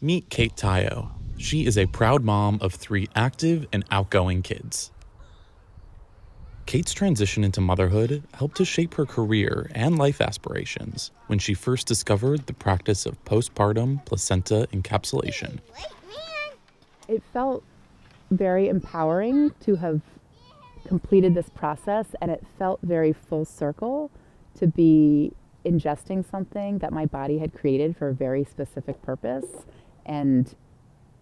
Meet Kate Tayo. She is a proud mom of 3 active and outgoing kids. Kate's transition into motherhood helped to shape her career and life aspirations when she first discovered the practice of postpartum placenta encapsulation. It felt very empowering to have completed this process, and it felt very full circle to be ingesting something that my body had created for a very specific purpose, and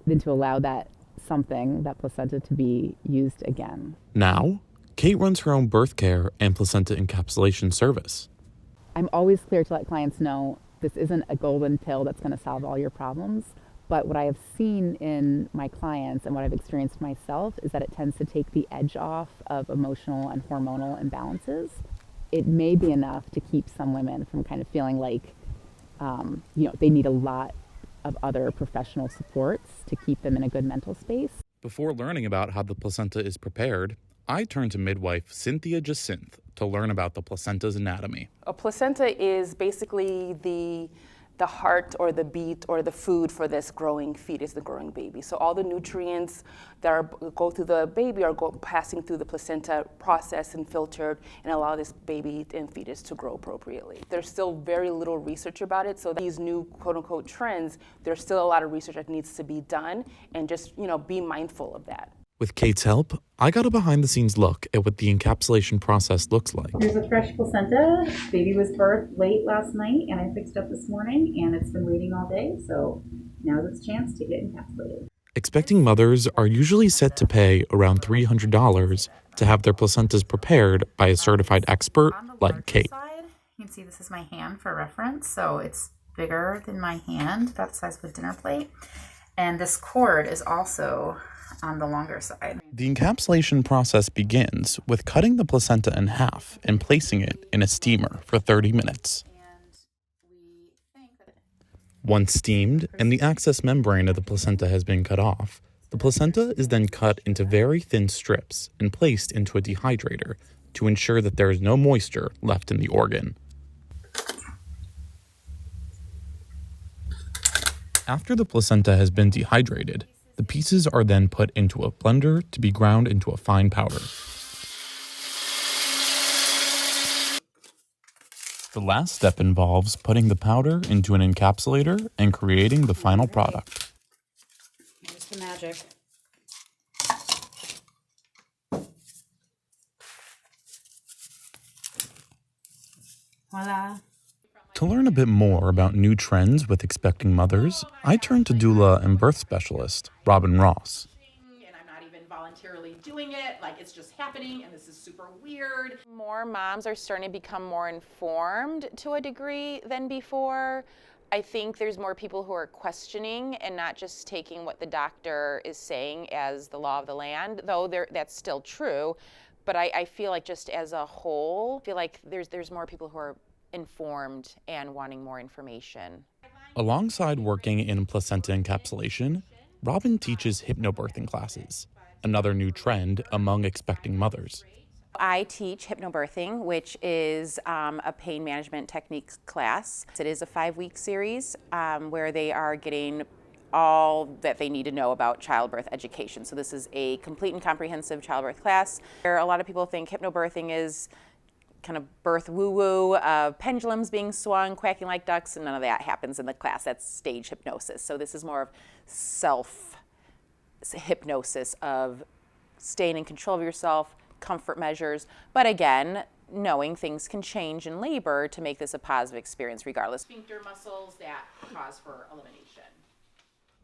then to allow that something, that placenta, to be used again. Now, Kate runs her own birth care and placenta encapsulation service. I'm always clear to let clients know this isn't a golden pill that's going to solve all your problems. But what I have seen in my clients and what I've experienced myself is that it tends to take the edge off of emotional and hormonal imbalances. It may be enough to keep some women from kind of feeling like, they need a lot of other professional supports to keep them in a good mental space. Before learning about how the placenta is prepared, I turned to midwife Cynthia Jacinth to learn about the placenta's anatomy. A placenta is basically the heart or the beat or the food for this growing fetus, the growing baby. So all the nutrients that go through the baby are passing through the placenta, processed and filtered, and allow this baby and fetus to grow appropriately. There's still very little research about it, so these new quote-unquote trends, there's still a lot of research that needs to be done, and just be mindful of that. With Kate's help, I got a behind-the-scenes look at what the encapsulation process looks like. Here's a fresh placenta. Baby was birthed late last night, and I fixed up this morning, and it's been waiting all day, so now's its chance to get encapsulated. Expecting mothers are usually set to pay around $300 to have their placentas prepared by a certified expert like Kate. You can see this is my hand for reference, so it's bigger than my hand, about the size of a dinner plate. And this cord is also on the longer side. The encapsulation process begins with cutting the placenta in half and placing it in a steamer for 30 minutes. Once steamed and the access membrane of the placenta has been cut off, the placenta is then cut into very thin strips and placed into a dehydrator to ensure that there is no moisture left in the organ. After the placenta has been dehydrated, the pieces are then put into a blender to be ground into a fine powder. The last step involves putting the powder into an encapsulator and creating the final product. Here's the magic. Voila. To learn a bit more about new trends with expecting mothers, I turned to doula and birth specialist Robin Ross. And I'm not even voluntarily doing it, like it's just happening and this is super weird. More moms are starting to become more informed to a degree than before. I think there's more people who are questioning and not just taking what the doctor is saying as the law of the land, though that's still true. But I feel like just as a whole, I feel like there's more people who are informed and wanting more information. Alongside working in placenta encapsulation, Robin teaches hypnobirthing classes, another new trend among expecting mothers. I teach hypnobirthing, which is a pain management techniques class. It is a 5-week series where they are getting all that they need to know about childbirth education. So this is a complete and comprehensive childbirth class. A lot of people think hypnobirthing is kind of birth woo-woo, pendulums being swung, quacking like ducks, and none of that happens in the class. That's stage hypnosis. So this is more of self-hypnosis of staying in control of yourself, comfort measures, but again, knowing things can change in labor to make this a positive experience regardless. Sphincter muscles that cause for elimination.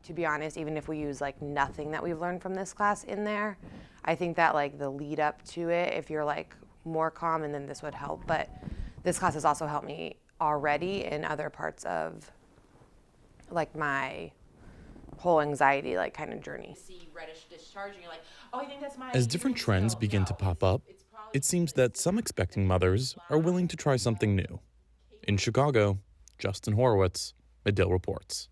To be honest, even if we use like nothing that we've learned from this class in there, I think that like the lead up to it, if you're like more calm, and then this would help. But this class has also helped me already in other parts of like my whole anxiety like kind of journey. See reddish discharge and you're like, oh, I think that's my... As different trends begin to pop up, it seems that some expecting mothers are willing to try something new. In Chicago, Justin Horowitz, Medill Reports.